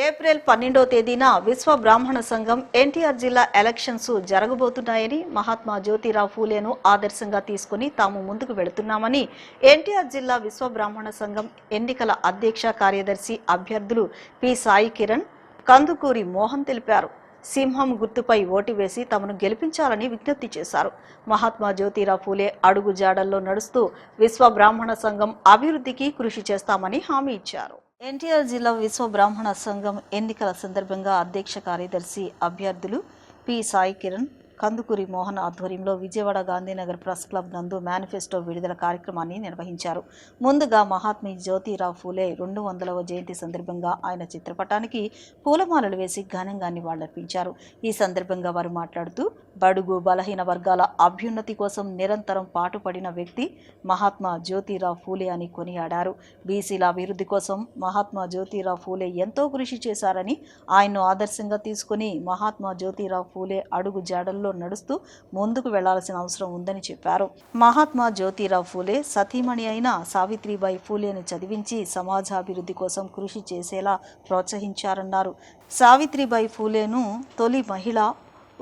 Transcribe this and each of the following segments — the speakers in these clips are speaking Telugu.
ఏప్రిల్ 12వ తేదీన విశ్వ బ్రాహ్మణ సంఘం ఎన్టీఆర్ జిల్లా ఎలక్షన్స్ జరగబోతున్నాయని, మహాత్మా జ్యోతిరావు ఫూలేను ఆదర్శంగా తీసుకుని తాము ముందుకు వెళుతున్నామని ఎన్టీఆర్ జిల్లా విశ్వ బ్రాహ్మణ సంఘం ఎన్నికల అధ్యక్ష కార్యదర్శి అభ్యర్థులు పి సాయి కిరణ్, కందుకూరి మోహన్ తెలిపారు. సింహం గుర్తుపై ఓటు వేసి తమను గెలిపించాలని విజ్ఞప్తి చేశారు. మహాత్మా జ్యోతిరావు ఫూలే అడుగు జాడల్లో నడుస్తూ విశ్వ బ్రాహ్మణ సంఘం అభివృద్ధికి కృషి చేస్తామని హామీ ఇచ్చారు. ఎన్టీఆర్ జిల్లా విశ్వ బ్రాహ్మణ సంఘం ఎన్నికల సందర్భంగా అధ్యక్ష కార్యదర్శి అభ్యర్థులు పి సాయి కిరణ్, కందుకూరి మోహన్ ఆధ్వర్యంలో విజయవాడ గాంధీనగర్ ప్రెస్ క్లబ్ నందు మేనిఫెస్టో విడుదల కార్యక్రమాన్ని నిర్వహించారు. ముందుగా మహాత్మా జ్యోతిరావు ఫూలే 200వ జయంతి సందర్భంగా ఆయన చిత్రపటానికి పూలమాలలు వేసి ఘనంగా నివాళులర్పించారు. ఈ సందర్భంగా వారు మాట్లాడుతూ, బడుగు బలహీన వర్గాల అభ్యున్నతి కోసం నిరంతరం పాటుపడిన వ్యక్తి మహాత్మా జ్యోతిరావు ఫూలే అని కొనియాడారు. బీసీల అభివృద్ధి కోసం మహాత్మా జ్యోతిరావు ఫూలే ఎంతో కృషి చేశారని, ఆయన్ను ఆదర్శంగా తీసుకుని మహాత్మా జ్యోతిరావు ఫూలే అడుగు జాడల్లో నడుస్తూ ముందుకు వెళ్లాల్సిన అవసరం ఉందని చెప్పారు. మహాత్మా జ్యోతిరావు ఫూలే సతీమణి అయిన సావిత్రిబాయి ఫూలేను చదివించి సమాజాభివృద్ధి కోసం కృషి చేసేలా ప్రోత్సహించారన్నారు. సావిత్రిబాయి ఫూలేను తొలి మహిళా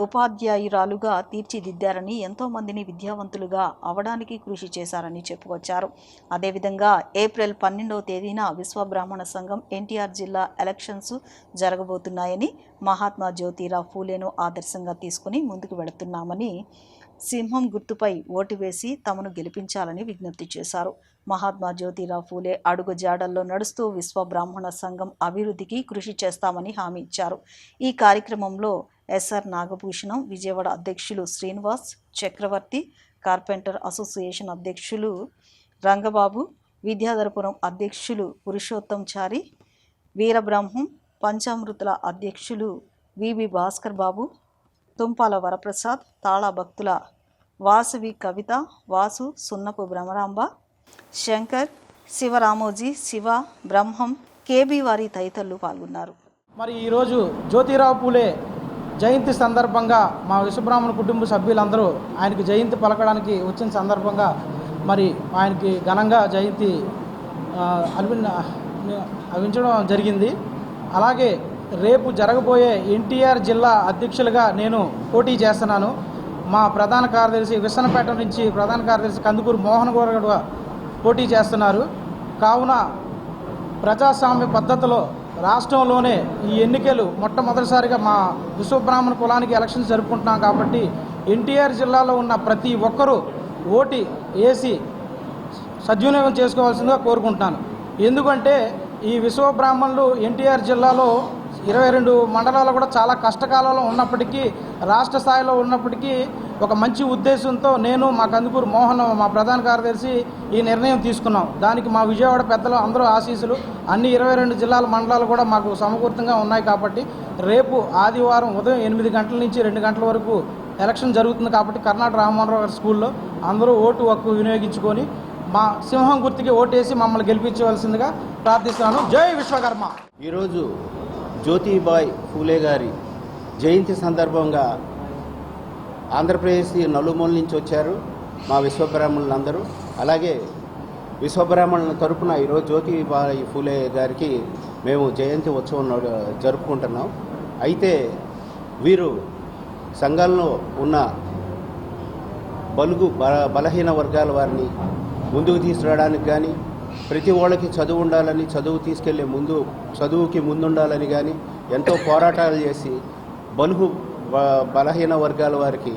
ఉపాధ్యాయురాలుగా తీర్చిదిద్దారని, ఎంతో మందిని విద్యావంతులుగా అవడానికి కృషి చేశారని చెప్పుకొచ్చారు. అదేవిధంగా ఏప్రిల్ 12వ తేదీన విశ్వ బ్రాహ్మణ సంఘం ఎన్టీఆర్ జిల్లా ఎలక్షన్స్ జరగబోతున్నాయని, మహాత్మా జ్యోతిరావు ఫూలేను ఆదర్శంగా తీసుకుని ముందుకు వెళుతున్నామని, సింహం గుర్తుపై ఓటు వేసి తమను గెలిపించాలని విజ్ఞప్తి చేశారు. మహాత్మా జ్యోతిరావు ఫూలే అడుగు జాడల్లో నడుస్తూ విశ్వ బ్రాహ్మణ సంఘం అభివృద్ధికి కృషి చేస్తామని హామీ ఇచ్చారు. ఈ కార్యక్రమంలో ఎస్ఆర్ నాగభూషణం, విజయవాడ అధ్యక్షులు శ్రీనివాస్, చక్రవర్తి, కార్పెంటర్ అసోసియేషన్ అధ్యక్షులు రంగబాబు, విద్యాధరపురం అధ్యక్షులు పురుషోత్తం చారి, వీరబ్రహ్మం, పంచామృతుల అధ్యక్షులు విబి భాస్కర్ బాబు, తుంపాల వరప్రసాద్, తాళా భక్తుల వాసవి కవిత, వాసు, సున్నపు భ్రమరాంబ, శంకర్, శివరామోజీ, శివ, బ్రహ్మం, కేబీ వారి తదితరులు పాల్గొన్నారు. మరి ఈరోజు జ్యోతిరావు ఫూలే జయంతి సందర్భంగా మా విశ్వబ్రాహ్మణ కుటుంబ సభ్యులందరూ ఆయనకి జయంతి పలకడానికి వచ్చిన సందర్భంగా మరి ఆయనకి ఘనంగా జయంతి అవించడం జరిగింది. అలాగే రేపు జరగబోయే ఎన్టీఆర్ జిల్లా అధ్యక్షులుగా నేను పోటీ చేస్తున్నాను. మా ప్రధాన కార్యదర్శి విసన్నపేట నుంచి ప్రధాన కార్యదర్శి కందుకూరు మోహన్ కూడా పోటీ చేస్తున్నారు. కావున ప్రజాస్వామ్య పద్ధతిలో రాష్ట్రంలోనే ఈ ఎన్నికలు మొట్టమొదటిసారిగా మా విశ్వబ్రాహ్మణ కులానికి ఎలక్షన్స్ జరుపుకుంటున్నాం కాబట్టి ఎన్టీఆర్ జిల్లాలో ఉన్న ప్రతి ఒక్కరూ ఓటు వేసి సద్వినియోగం చేసుకోవాల్సిందిగా కోరుకుంటున్నాను. ఎందుకంటే ఈ విశ్వబ్రాహ్మణులు ఎన్టీఆర్ జిల్లాలో 22 మండలాలు కూడా చాలా కష్టకాలంలో ఉన్నప్పటికీ, రాష్ట్ర స్థాయిలో ఉన్నప్పటికీ ఒక మంచి ఉద్దేశంతో నేను, మా కందుకూరు మోహన్, మా ప్రధాన కార్యదర్శి ఈ నిర్ణయం తీసుకున్నాం. దానికి మా విజయవాడ పెద్దలు అందరూ ఆశీస్సులు, అన్ని 22 జిల్లాల మండలాలు కూడా మాకు సమకూర్తంగా ఉన్నాయి. కాబట్టి రేపు ఆదివారం ఉదయం 8 గంటల నుంచి 2 గంటల వరకు ఎలక్షన్ జరుగుతుంది. కాబట్టి కర్ణాటక రామమోహన్ రావు స్కూల్లో అందరూ ఓటు హక్కు వినియోగించుకొని మా సింహం గుర్తుకి ఓటేసి మమ్మల్ని గెలిపించవలసిందిగా ప్రార్థిస్తున్నాను. జై విశ్వకర్మ. ఈరోజు జ్యోతిబాయి ఫూలే గారి జయంతి సందర్భంగా ఆంధ్రప్రదేశ్ నలుమూల నుంచి వచ్చారు మా విశ్వబ్రాహ్మణులందరూ. అలాగే విశ్వబ్రాహ్మణుల తరపున ఈరోజు జ్యోతిబాయి ఫూలే గారికి మేము జయంతి ఉత్సవం జరుపుకుంటున్నాం. అయితే వీరు సంఘంలో ఉన్న బలహీన వర్గాల వారిని ముందుకు తీసుకురావడానికి కానీ, ప్రతి వాళ్ళకి చదువు ఉండాలని, చదువు తీసుకెళ్లే చదువుకి ముందుండాలని కానీ ఎంతో పోరాటాలు చేసి బలహీన వర్గాల వారికి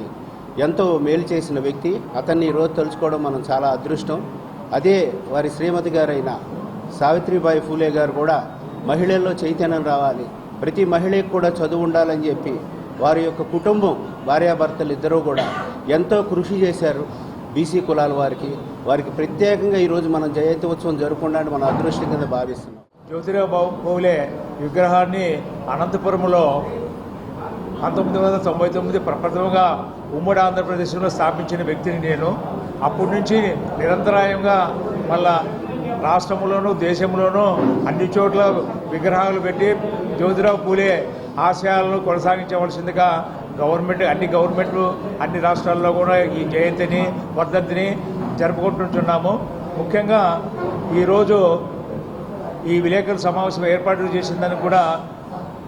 ఎంతో మేలు చేసిన వ్యక్తి. అతన్ని ఈరోజు తలుచుకోవడం మనం చాలా అదృష్టం. అదే వారి శ్రీమతి గారైన సావిత్రిబాయి ఫూలే గారు కూడా మహిళల్లో చైతన్యం రావాలి, ప్రతి మహిళకి కూడా చదువు ఉండాలని చెప్పి వారి యొక్క కుటుంబం, భార్యాభర్తలు ఇద్దరూ కూడా ఎంతో కృషి చేశారు. బీసీ కులాల వారికి ప్రత్యేకంగా ఈరోజు మనం జయంతి ఉత్సవం జరుపుకోవడానికి మన అదృష్టం కింద భావిస్తున్నాం. జ్యోతిరావు ఫూలే విగ్రహాన్ని అనంతపురంలో 1999 ప్రప్రథమంగా ఉమ్మడి ఆంధ్రప్రదేశ్లో స్థాపించిన వ్యక్తిని నేను. అప్పటి నుంచి నిరంతరాయంగా మళ్ళా రాష్ట్రంలోనూ దేశంలోనూ అన్ని చోట్ల విగ్రహాలు పెట్టి జ్యోతిరావు ఫూలే ఆశయాలను కొనసాగించవలసిందిగా అన్ని గవర్నమెంట్లు అన్ని రాష్ట్రాల్లో కూడా ఈ జయంతిని, వర్ధంతిని జరుపుకుంటున్నాము. ముఖ్యంగా ఈరోజు ఈ విలేకరుల సమావేశం ఏర్పాటు చేసిందని కూడా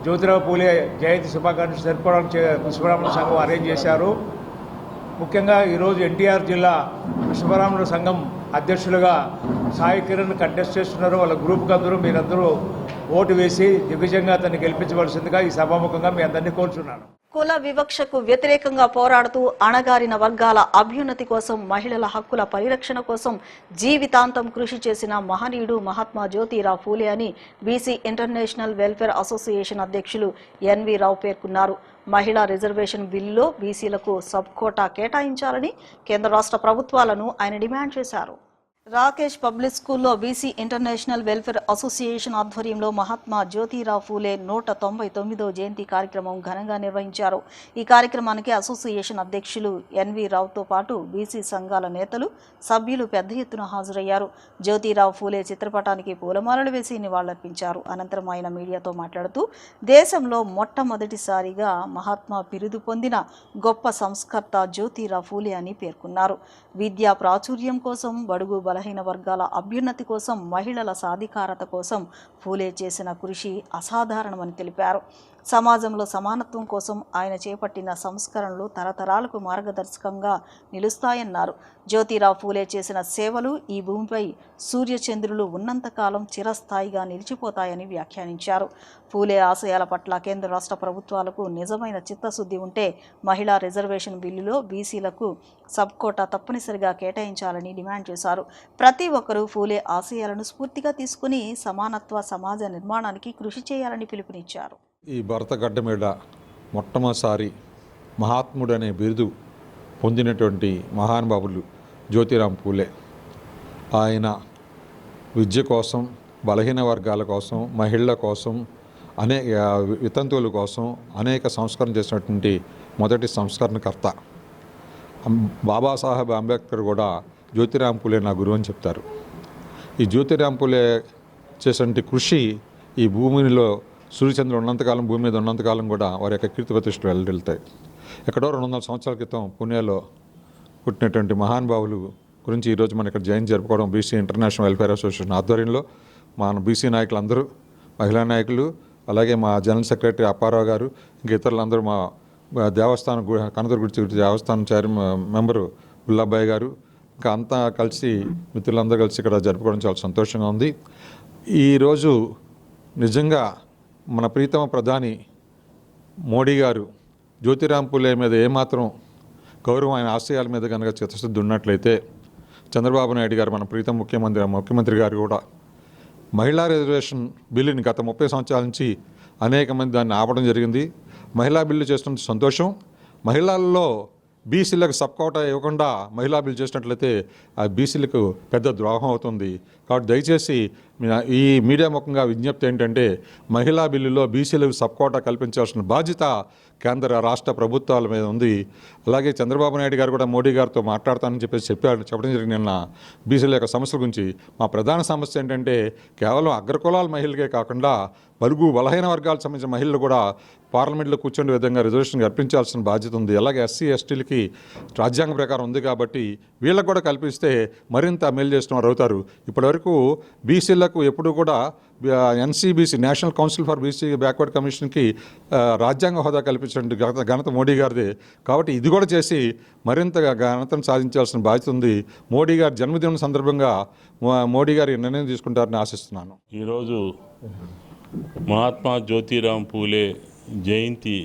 జ్యోతిరావు పూలే జయంతి శుభాకాంక్షలు జరుపుకోవడానికి విశ్వబ్రాహ్మణ సంఘం అరేంజ్ చేశారు. ముఖ్యంగా ఈరోజు ఎన్టీఆర్ జిల్లా విశ్వబ్రాహ్మణ సంఘం అధ్యక్షులుగా సాయి కిరణ్ కంటెస్ట్ చేస్తున్నారు. వాళ్ళ గ్రూప్కి మీరందరూ ఓటు వేసి దిగ్విజయంగా అతన్ని గెలిపించవలసిందిగా ఈ సభాముఖంగా మీ అందరినీ కోరుచున్నాను. కుల వివక్షకు వ్యతిరేకంగా పోరాడుతూ అణగారిన వర్గాల అభ్యున్నతి కోసం, మహిళల హక్కుల పరిరక్షణ కోసం జీవితాంతం కృషి చేసిన మహనీయుడు మహాత్మా జ్యోతిరావు ఫూలే అని బీసీ ఇంటర్నేషనల్ వెల్ఫేర్ అసోసియేషన్ అధ్యక్షులు ఎన్వి రావు పేర్కొన్నారు. మహిళా రిజర్వేషన్ బిల్లులో బీసీలకు సబ్ కోటా కేటాయించాలని కేంద్ర రాష్ట్ర ప్రభుత్వాలను ఆయన డిమాండ్ చేశారు. రాకేష్ పబ్లిక్ స్కూల్లో బీసీ ఇంటర్నేషనల్ వెల్ఫేర్ అసోసియేషన్ ఆధ్వర్యంలో మహాత్మా జ్యోతిరావు ఫూలే 199వ జయంతి కార్యక్రమం ఘనంగా నిర్వహించారు. ఈ కార్యక్రమానికి అసోసియేషన్ అధ్యక్షులు ఎన్వి రావుతో పాటు బీసీ సంఘాల నేతలు, సభ్యులు పెద్ద ఎత్తున హాజరయ్యారు. జ్యోతిరావు ఫూలే చిత్రపటానికి పూలమాలలు వేసి నివాళులర్పించారు. అనంతరం ఆయన మీడియాతో మాట్లాడుతూ దేశంలో మొట్టమొదటిసారిగా మహాత్మా బిరుదు పొందిన గొప్ప సంస్కర్త జ్యోతిరావు ఫూలే అని పేర్కొన్నారు. విద్యా ప్రాచుర్యం కోసం, బడుగు బలహీన వర్గాల అభ్యున్నతి కోసం, మహిళల సాధికారత కోసం ఫూలే చేసిన కృషి అసాధారణమని తెలిపారు. సమాజంలో సమానత్వం కోసం ఆయన చేపట్టిన సంస్కరణలు తరతరాలకు మార్గదర్శకంగా నిలుస్తాయన్నారు. జ్యోతిరావు ఫూలే చేసిన సేవలు ఈ భూమిపై సూర్యచంద్రులు ఉన్నంతకాలం చిరస్థాయిగా నిలిచిపోతాయని వ్యాఖ్యానించారు. ఫూలే ఆశయాల పట్ల కేంద్ర రాష్ట్ర ప్రభుత్వాలకు నిజమైన చిత్తశుద్ధి ఉంటే మహిళా రిజర్వేషన్ బిల్లులో బీసీలకు సబ్ కోటా తప్పనిసరిగా కేటాయించాలని డిమాండ్ చేశారు. ప్రతి ఒక్కరూ ఫూలే ఆశయాలను స్ఫూర్తిగా తీసుకుని సమానత్వ సమాజ నిర్మాణానికి కృషి చేయాలని పిలుపునిచ్చారు. ఈ భరతగడ్డ మీద మొట్టమొదటిసారి మహాత్ముడు అనే బిరుదు పొందినటువంటి మహానుభావులు జ్యోతిరావు ఫూలే. ఆయన విద్య కోసం, బలహీన వర్గాల కోసం, మహిళల కోసం, అనేక వితంతువుల కోసం అనేక సంస్కరణ చేసినటువంటి మొదటి సంస్కరణకర్త. బాబాసాహెబ్ అంబేద్కర్ కూడా జ్యోతిరావు ఫూలే నా గురువు అని చెప్తారు. ఈ జ్యోతిరావు ఫూలే చేసినటువంటి కృషి ఈ భూమిలో సూర్యచంద్రుడు ఉన్నంతకాలం, భూమి మీద ఉన్నంతకాలం కూడా వారి యొక్క కీర్తి ప్రతిష్టలు వెళ్తాయి. ఎక్కడో 200 సంవత్సరాల క్రితం పుణేలో పుట్టినటువంటి మహానుభావులు గురించి ఈరోజు మనం ఇక్కడ జయంతి జరుపుకోవడం బీసీ ఇంటర్నేషనల్ వెల్ఫేర్ అసోసియేషన్ ఆధ్వర్యంలో మన బీసీ నాయకులందరూ, మహిళా నాయకులు, అలాగే మా జనరల్ సెక్రటరీ అప్పారావు గారు, ఇంక ఇతరులందరూ, మా దేవస్థానం కనదుర్గుడి దేవస్థానం మెంబరు బుల్లాబాయ్ గారు, ఇంకా అంతా కలిసి మిత్రులందరూ కలిసి ఇక్కడ జరుపుకోవడం చాలా సంతోషంగా ఉంది. ఈరోజు నిజంగా మన ప్రీతమ ప్రధాని మోడీ గారు జ్యోతిరావు ఫూలే మీద ఏమాత్రం గౌరవం, ఆయన ఆశయాల మీద కనుక చిత్తశుద్ధి ఉన్నట్లయితే చంద్రబాబు నాయుడు గారు, మన ప్రీతం ముఖ్యమంత్రి గారు కూడా మహిళా రిజర్వేషన్ బిల్లుని గత 30 సంవత్సరాల నుంచి అనేక మంది దాన్ని ఆపడం జరిగింది. మహిళా బిల్లు చేస్తున్న సంతోషం. మహిళల్లో బీసీలకు సబ్ కోటా ఇవ్వకుండా మహిళా బిల్లు చేసినట్లయితే ఆ బీసీలకు పెద్ద ద్రోహం అవుతుంది. కాబట్టి దయచేసి ఈ మీడియా ముఖంగా విజ్ఞప్తి ఏంటంటే మహిళా బిల్లులో బీసీలకు సబ్ కోటా కల్పించాల్సిన బాధ్యత కేంద్ర రాష్ట్ర ప్రభుత్వాల మీద ఉంది. అలాగే చంద్రబాబు నాయుడు గారు కూడా మోడీ గారితో మాట్లాడతానని చెప్పడం జరిగింది నిన్న బీసీల యొక్క సమస్యల గురించి. మా ప్రధాన సమస్య ఏంటంటే కేవలం అగ్రకులాల మహిళలకే కాకుండా బలుగు బలహీన వర్గాలకు సంబంధించిన మహిళలు కూడా పార్లమెంట్లో కూర్చునే విధంగా రిజర్వేషన్ కల్పించాల్సిన బాధ్యత ఉంది. అలాగే ఎస్సీ ఎస్టీలకి రాజ్యాంగ ప్రకారం ఉంది కాబట్టి వీళ్ళకు కూడా కల్పిస్తే మరింత మేలు చేసిన వారు అవుతారు. ఇప్పటివరకు బీసీలకు ఎప్పుడు కూడా NCBC, national council for BC backward కమిషన్కి రాజ్యాంగ హోదా కల్పించిన ఘనత మోడీ గారిదే. కాబట్టి ఇది కూడా చేసి మరింతగా ఘనతను సాధించాల్సిన బాధ్యత ఉంది. మోడీ గారి జన్మదినం సందర్భంగా మోడీ గారు నిర్ణయం తీసుకుంటారని ఆశిస్తున్నాను. ఈరోజు మహాత్మా జ్యోతిరావు ఫూలే జయంతి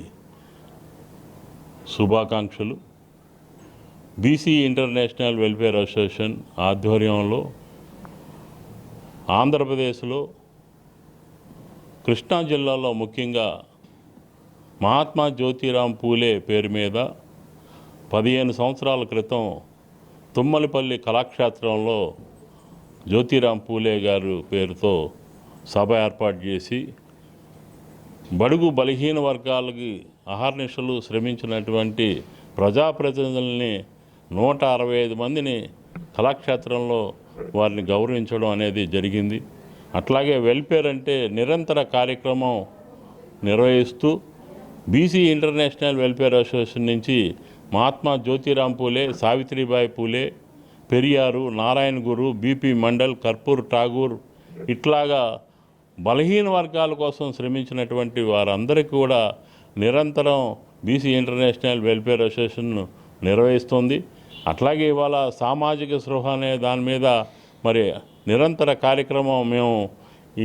శుభాకాంక్షలు. బీసీ ఇంటర్నేషనల్ వెల్ఫేర్ అసోసియేషన్ ఆధ్వర్యంలో ఆంధ్రప్రదేశ్లో కృష్ణా జిల్లాలో ముఖ్యంగా మహాత్మా జ్యోతిరావు ఫూలే పేరు మీద 15 సంవత్సరాల క్రితం తుమ్మలపల్లి కళాక్షేత్రంలో జ్యోతిరావు ఫూలే గారు పేరుతో సభ ఏర్పాటు చేసి బడుగు బలహీన వర్గాలకి అహర్నిశలు శ్రమించినటువంటి ప్రజాప్రతినిధుల్ని 165 మందిని కళాక్షేత్రంలో వారిని గౌరవించడం అనేది జరిగింది. అట్లాగే వెల్ఫేర్ అంటే నిరంతర కార్యక్రమం నిర్వహిస్తూ బీసీ ఇంటర్నేషనల్ వెల్ఫేర్ అసోసియేషన్ నుంచి మహాత్మా జ్యోతిరావు ఫూలే, సావిత్రిబాయి ఫూలే, పెరియారు, నారాయణ గురు, బీపీ మండల్, కర్పూర్ ఠాగూర్ ఇట్లాగా బలహీన వర్గాల కోసం శ్రమించినటువంటి వారందరికీ కూడా నిరంతరం బీసీ ఇంటర్నేషనల్ వెల్ఫేర్ అసోసియేషన్ నిర్వహిస్తుంది. అట్లాగే ఇవాళ సామాజిక స్పృహ అనే దాని మీద మరి నిరంతర కార్యక్రమం మేము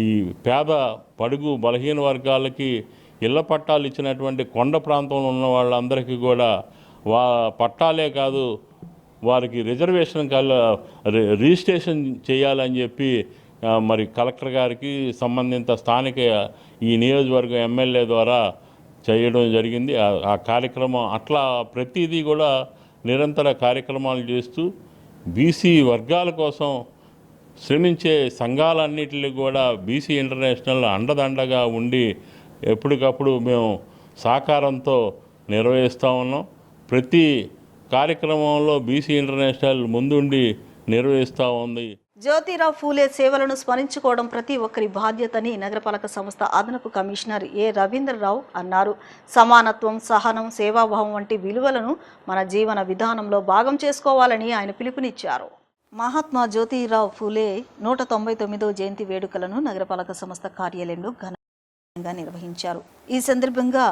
ఈ పేద పడుగు బలహీన వర్గాలకి ఇళ్ల పట్టాలు ఇచ్చినటువంటి కొండ ప్రాంతంలో ఉన్న వాళ్ళందరికీ కూడా పట్టాలే కాదు వారికి రిజర్వేషన్ రిజిస్ట్రేషన్ చేయాలని చెప్పి మరి కలెక్టర్ గారికి సంబంధిత స్థానిక ఈ నియోజకవర్గం ఎమ్మెల్యే ద్వారా చేయడం జరిగింది. ఆ కార్యక్రమం అట్లా ప్రతిదీ కూడా నిరంతర కార్యక్రమాలు చేస్తూ బీసీ వర్గాల కోసం శ్రమించే సంఘాలన్నిటిని కూడా బీసీ ఇంటర్నేషనల్ అండదండగా ఉండి ఎప్పటికప్పుడు మేము సహకారంతో నిర్వహిస్తూ ఉన్నాం. ప్రతి కార్యక్రమంలో బీసీ ఇంటర్నేషనల్ ముందుండి నిర్వహిస్తూ ఉంది. జ్యోతిరావు ఫూలే సేవలను స్మరించుకోవడం ప్రతి ఒక్కరి బాధ్యతని నగరపాలక సంస్థ అదనపు కమిషనర్ ఏ రవీంద్రరావు అన్నారు. సమానత్వం, సహనం, సేవాభావం వంటి విలువలను మన జీవన విధానంలో భాగం చేసుకోవాలని ఆయన పిలుపునిచ్చారు. మహాత్మా జ్యోతిరావు ఫూలే 199వ జయంతి వేడుకలను నగరపాలక సంస్థ కార్యాలయంలో ఘనంగా నిర్వహించారు. ఈ సందర్భంగా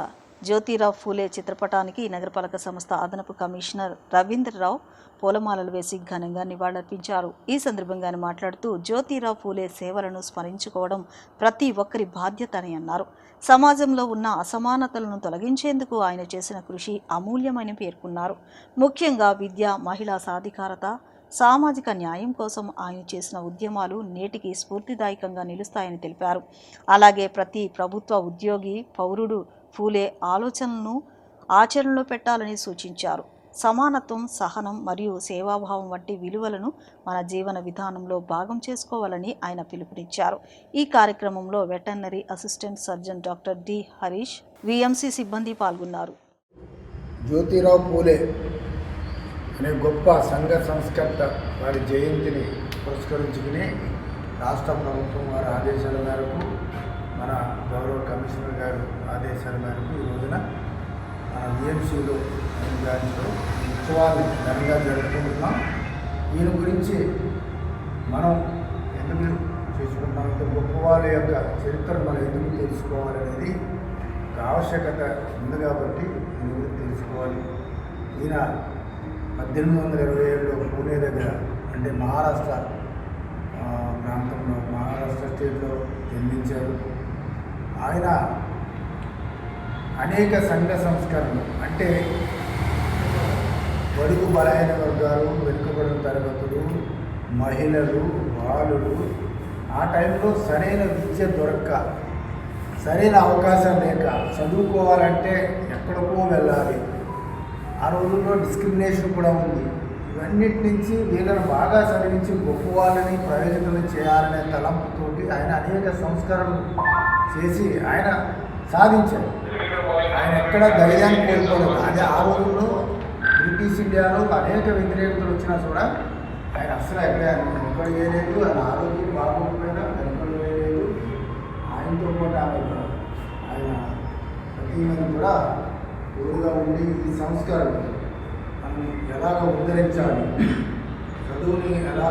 జ్యోతిరావు ఫూలే చిత్రపటానికి నగరపాలక సంస్థ అదనపు కమిషనర్ రవీంద్రరావు పూలమాలలు వేసి ఘనంగా నివాళులర్పించారు. ఈ సందర్భంగా ఆయన మాట్లాడుతూ జ్యోతిరావు ఫూలే సేవలను స్మరించుకోవడం ప్రతి ఒక్కరి బాధ్యత అని అన్నారు. సమాజంలో ఉన్న అసమానతలను తొలగించేందుకు ఆయన చేసిన కృషి అమూల్యమని పేర్కొన్నారు. ముఖ్యంగా విద్య, మహిళా సాధికారత, సామాజిక న్యాయం కోసం ఆయన చేసిన ఉద్యమాలు నేటికి స్ఫూర్తిదాయకంగా నిలుస్తాయని తెలిపారు. అలాగే ప్రతి ప్రభుత్వ ఉద్యోగి, పౌరుడు ఫూలే ఆలోచనలను ఆచరణలో పెట్టాలని సూచించారు. సమానత్వం, సహనం మరియు సేవాభావం వంటి విలువలను మన జీవన విధానంలో భాగం చేసుకోవాలని ఆయన పిలుపునిచ్చారు. ఈ కార్యక్రమంలో veterinary assistant surgeon doctor D Harish, VMC సిబ్బంది పాల్గొన్నారు. జ్యోతిరావు ఫూలే అనే గొప్ప సంఘ సంస్కర్త వారి జయంతిని పురస్కరించుకుని రాష్ట్ర ప్రభుత్వం వారి ఆదేశాల మేరకు, మన గౌరవ కమిషనర్ గారు ఆదేశాల మేరకు ఈ రోజున మన విఎంసీలో ఉత్సవాలు ఘనంగా జరుపుకుంటున్నాం. ఈయన గురించి మనం ఎందుకు చేసుకుంటామంటే గొప్ప వాళ్ళ యొక్క చరిత్ర మనం ఎందుకు తెలుసుకోవాలనేది ఒక ఆవశ్యకత ఉంది కాబట్టి ఈయన గురించి తెలుసుకోవాలి. ఈయన 1827లో పూణే దగ్గర అంటే మహారాష్ట్ర ప్రాంతంలో, మహారాష్ట్ర స్టేట్లో జన్మించారు. ఆయన అనేక సంఘ సంస్కరణలు అంటే బడుగు బలహీన వర్గాలు, వెనుకబడిన తరగతులు, మహిళలు, బాలులు ఆ టైంలో సరైన విద్య దొరక్క, సరైన అవకాశం లేక చదువుకోవాలంటే ఎక్కడికో వెళ్ళాలి. ఆ రోజుల్లో డిస్క్రిమినేషన్ కూడా ఉంది. ఇవన్నిటి నుంచి వీళ్ళని బాగా చదివించి గొప్ప వాళ్ళని ప్రయోజకులు చేయాలనే తలంపుతోటి ఆయన అనేక సంస్కరణలు చేసి ఆయన సాధించారు. ఆయన ఎక్కడ ధైర్యాన్ని కోల్పోలేదు. అదే ఆ రోజుల్లో బ్రిటిష్ ఇండియాలో అనేక వ్యతిరేకతలు వచ్చినా కూడా ఆయన అసలు ఎక్కడ వేయలేదు. ఆయన ఆరోగ్యం బాగోకపోయినా ఎక్కడ వేయలేదు. ఆయనతో పాటు ఆయన ప్రతి మంది కూడా తోడుగా ఉండి ఈ సంస్కారం మనం ఎలాగ ఉద్ధరించాలి, చదువుని ఎలా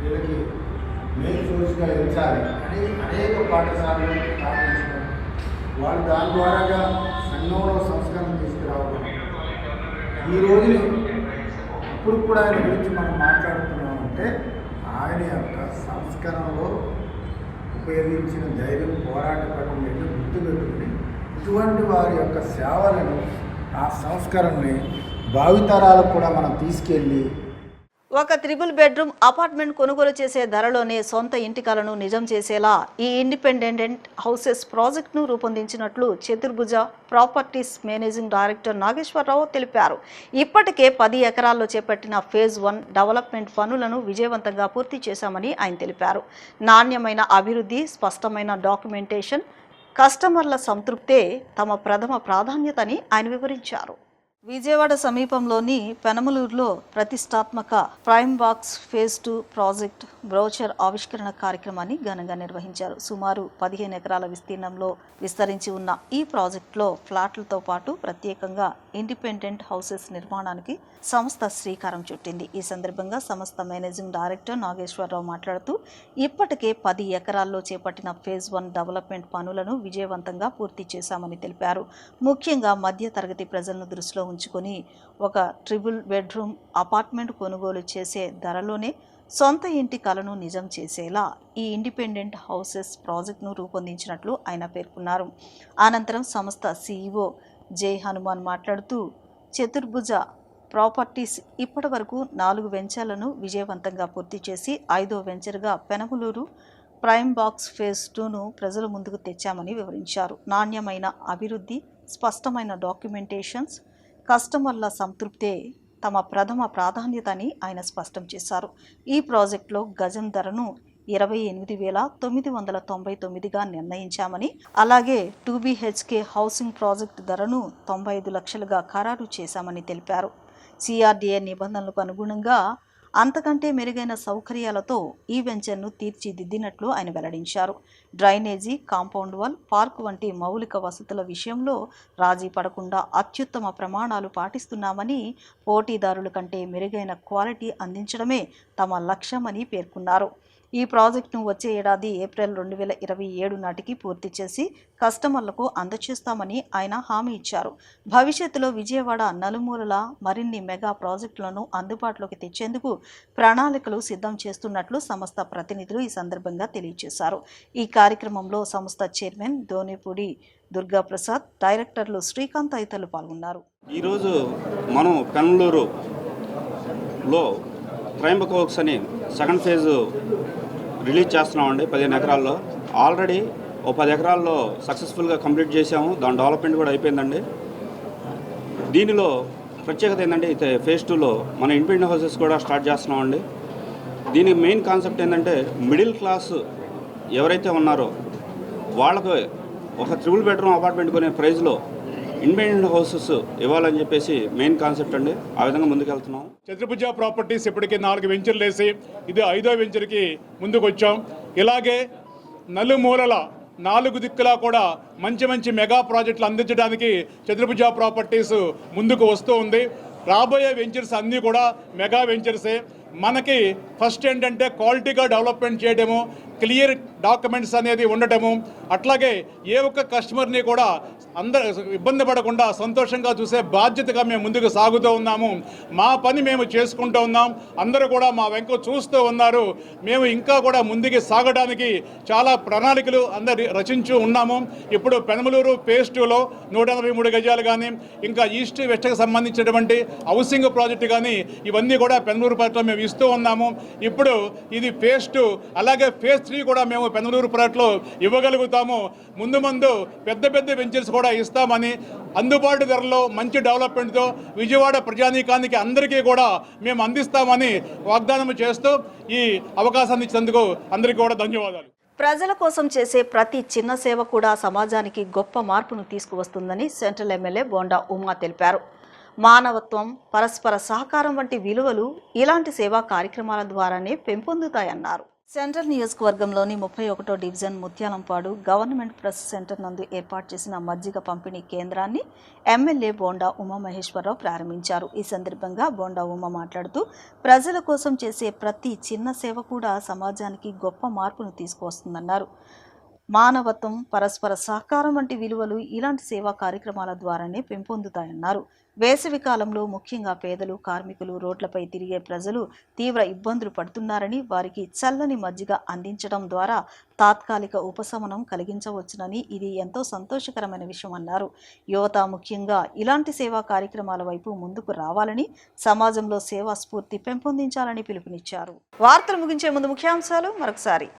వీళ్ళకి మెయిన్ సోర్స్గా ఎంచాలి అని అనేక పాఠశాలలు స్థాపించడం, వాళ్ళు దాని ద్వారాగా సంఘంలో సంస్కరణ తీసుకురావడం. ఈ రోజుని ఇప్పుడు కూడా ఆయన గురించి మనం మాట్లాడుతున్నామంటే ఆయన యొక్క సంస్కరణలో ఉపయోగించిన ధైర్యం, పోరాట పట్టుని గుర్తుపెట్టుకుని ఇటువంటి వారి యొక్క సేవలను, ఆ సంస్కరణని భావితరాలకు కూడా మనం తీసుకెళ్ళి ఒక 3 బెడ్రూమ్ అపార్ట్మెంట్ కొనుగోలు చేసే ధరలోనే సొంత ఇంటి కలను నిజం చేసేలా ఈ ఇండిపెండెంట్ హౌసెస్ ప్రాజెక్టును రూపొందించినట్లు చతుర్భుజ ప్రాపర్టీస్ మేనేజింగ్ డైరెక్టర్ నాగేశ్వరరావు తెలిపారు. ఇప్పటికే 10 ఎకరాల్లో చేపట్టిన ఫేజ్ 1 డెవలప్మెంట్ పనులను విజయవంతంగా పూర్తి చేశామని ఆయన తెలిపారు. నాణ్యమైన అభివృద్ధి, స్పష్టమైన డాక్యుమెంటేషన్, కస్టమర్ల సంతృప్తే తమ ప్రథమ ప్రాధాన్యతని ఆయన వివరించారు. విజయవాడ సమీపంలోని పెనమలూరులో ప్రతిష్టాత్మక prime box phase 2 project brochure ఆవిష్కరణ కార్యక్రమాన్ని ఘనంగా నిర్వహించారు. సుమారు 15 ఎకరాల విస్తీర్ణంలో విస్తరించి ఉన్న ఈ ప్రాజెక్టులో ఫ్లాట్లతో పాటు ప్రత్యేకంగా ఇండిపెండెంట్ హౌసెస్ నిర్మాణానికి సంస్థ శ్రీకారం చుట్టింది. ఈ సందర్భంగా సంస్థ మేనేజింగ్ డైరెక్టర్ నాగేశ్వరరావు మాట్లాడుతూ ఇప్పటికే 10 ఎకరాల్లో చేపట్టిన ఫేజ్ 1 డెవలప్మెంట్ పనులను విజయవంతంగా పూర్తి చేశామని తెలిపారు. ముఖ్యంగా మధ్య తరగతి ప్రజలను దృష్టిలో ఉంచుకొని ఒక ట్రిపుల్ బెడ్రూమ్ అపార్ట్మెంట్ కొనుగోలు చేసే ధరలోనే సొంత ఇంటి కలను నిజం చేసేలా ఈ ఇండిపెండెంట్ హౌసెస్ ప్రాజెక్టును రూపొందించినట్లు ఆయన పేర్కొన్నారు. అనంతరం సంస్థ సీఈఓ జై హనుమాన్ మాట్లాడుతూ చతుర్భుజ ప్రాపర్టీస్ ఇప్పటి వరకు 4 వెంచర్లను విజయవంతంగా పూర్తి చేసి 5వ వెంచర్గా పెనమలూరు ప్రైమ్ బాక్స్ ఫేజ్ 2ను ప్రజల ముందుకు తెచ్చామని వివరించారు. నాణ్యమైన అభివృద్ధి, స్పష్టమైన డాక్యుమెంటేషన్స్, కస్టమర్ల సంతృప్తే తమ ప్రథమ ప్రాధాన్యత అని ఆయన స్పష్టం చేశారు. ఈ ప్రాజెక్టులో గజం ధరను 28,999గా నిర్ణయించామని, అలాగే 2 BHK హౌసింగ్ ప్రాజెక్టు ధరను 95 లక్షలుగా ఖరారు చేశామని తెలిపారు. CRDA నిబంధనలకు అనుగుణంగా అంతకంటే మెరుగైన సౌకర్యాలతో ఈ వెంచర్ను తీర్చిదిద్దినట్లు ఆయన వెల్లడించారు. డ్రైనేజీ, కాంపౌండ్ వాల్, పార్క్ వంటి మౌలిక వసతుల విషయంలో రాజీ పడకుండా అత్యుత్తమ ప్రమాణాలు పాటిస్తున్నామని, పోటీదారుల కంటే మెరుగైన క్వాలిటీ అందించడమే తమ లక్ష్యమని పేర్కొన్నారు. ఈ ప్రాజెక్టును వచ్చే ఏడాది ఏప్రిల్ 2027 నాటికి పూర్తి చేసి కస్టమర్లకు అందజేస్తామని ఆయన హామీ ఇచ్చారు. భవిష్యత్తులో విజయవాడ నలుమూలల మరిన్ని మెగా ప్రాజెక్టులను అందుబాటులోకి తెచ్చేందుకు ప్రణాళికలు సిద్ధం చేస్తున్నట్లు సంస్థ ప్రతినిధులు ఈ సందర్భంగా తెలియజేశారు. ఈ కార్యక్రమంలో సంస్థ చైర్మన్ దోనేపూడి దుర్గాప్రసాద్, డైరెక్టర్లు శ్రీకాంత్ తదితరులు పాల్గొన్నారు. ఈరోజు మనం పెనమలూరులో ట్రైంబక్ వర్క్స్ అని సెకండ్ ఫేజ్ రిలీజ్ చేస్తున్నామండి. 15 ఎకరాల్లో ఆల్రెడీ 10 ఎకరాల్లో సక్సెస్ఫుల్గా కంప్లీట్ చేసాము. దాని డెవలప్మెంట్ కూడా అయిపోయిందండి. దీనిలో ప్రత్యేకత ఏంటంటే అయితే ఫేజ్ 2లో మన ఇండిపెండెంట్ హౌసెస్ కూడా స్టార్ట్ చేస్తున్నామండి. దీని మెయిన్ కాన్సెప్ట్ ఏంటంటే మిడిల్ క్లాస్ ఎవరైతే ఉన్నారో వాళ్ళకు ఒక ట్రిపుల్ బెడ్రూమ్ అపార్ట్మెంట్ కొనే ప్రైస్లో ఇండిపెండెంట్ హౌసెస్ ఇవ్వాలని చెప్పేసి మెయిన్ కాన్సెప్ట్ అండి. ఆ విధంగా ముందుకెళ్తున్నాం. చతుర్భుజ ప్రాపర్టీస్ ఇప్పటికీ 4 వెంచర్లు వేసి ఇది 5వ వెంచర్కి ముందుకు వచ్చాం. ఇలాగే నలుమూలల 4 దిక్కులా కూడా మంచి మెగా ప్రాజెక్టులు అందించడానికి చతుర్భుజ ప్రాపర్టీస్ ముందుకు వస్తూ ఉంది. రాబోయే వెంచర్స్ అన్నీ కూడా మెగా వెంచర్సే. మనకి ఫస్ట్ ఏంటంటే క్వాలిటీగా డెవలప్మెంట్ చేయడము, క్లియర్ డాక్యుమెంట్స్ అనేది ఉండటము, అట్లాగే ఏ ఒక్క కస్టమర్ని కూడా అందరూ ఇబ్బంది పడకుండా సంతోషంగా చూసే బాధ్యతగా మేము ముందుకు సాగుతూ ఉన్నాము. మా పని మేము చేసుకుంటూ ఉన్నాం. అందరూ కూడా మా వెంక చూస్తూ ఉన్నారు. మేము ఇంకా కూడా ముందుకు సాగడానికి చాలా ప్రణాళికలు అందరు రచించు ఉన్నాము. ఇప్పుడు పెనమలూరు ఫేజ్ 2లో 183 గజాలు కానీ, ఇంకా ఈస్ట్ వెస్ట్కి సంబంధించినటువంటి హౌసింగ్ ప్రాజెక్టు కానీ ఇవన్నీ కూడా పెనమలూరు ప్రాజెక్టులో మేము ఇస్తూ ఉన్నాము. ఇప్పుడు ఇది ఫేజ్ 2, అలాగే ఫేజ్ 3 కూడా మేము పెనమలూరు ప్రాజెక్టులో ఇవ్వగలుగుతాము. ముందు పెద్ద వెంచర్స్ కూడా ఇస్తామని, అందుబాటు ధరలో మంచి డెవలప్మెంట్తో విజయవాడ ప్రజానీకానికి అందరికీ కూడా మేము అందిస్తామని వాగ్దానం చేస్తూ ఈ అవకాశాన్ని ఇచ్చినందుకు అందరికీ కూడా ధన్యవాదాలు. ప్రజల కోసం చేసే ప్రతి చిన్న సేవ కూడా సమాజానికి గొప్ప మార్పును తీసుకువస్తుందని సెంట్రల్ ఎమ్మెల్యే బోండా ఉమా తెలిపారు. మానవత్వం, పరస్పర సహకారం వంటి విలువలు ఇలాంటి సేవా కార్యక్రమాల ద్వారానే పెంపొందుతాయన్నారు. సెంట్రల్ నియోజకవర్గంలోని 31వ division Mutyalampadu government press centre నందు ఏర్పాటు చేసిన మజ్జిగ పంపిణీ కేంద్రాన్ని ఎమ్మెల్యే బోండా ఉమామహేశ్వరరావు ప్రారంభించారు. ఈ సందర్భంగా బోండా ఉమా మాట్లాడుతూ ప్రజల కోసం చేసే ప్రతి చిన్న సేవ కూడా సమాజానికి గొప్ప మార్పును తీసుకువస్తుందన్నారు. మానవత్వం, పరస్పర సహకారం వంటి విలువలు ఇలాంటి సేవా కార్యక్రమాల ద్వారానే పెంపొందుతాయన్నారు. వేసవి కాలంలో ముఖ్యంగా పేదలు, కార్మికులు, రోడ్లపై తిరిగే ప్రజలు తీవ్ర ఇబ్బందులు పడుతున్నారని, వారికి చల్లని మజ్జిగ అందించడం ద్వారా తాత్కాలిక ఉపశమనం కలిగించవచ్చునని, ఇది ఎంతో సంతోషకరమైన విషయం అన్నారు. యువత ముఖ్యంగా ఇలాంటి సేవా కార్యక్రమాల వైపు ముందుకు రావాలని, సమాజంలో సేవా స్ఫూర్తి పెంపొందించాలని పిలుపునిచ్చారు. వార్తలు ముగించే ముందు ముఖ్యాంశాలు మరొకసారి.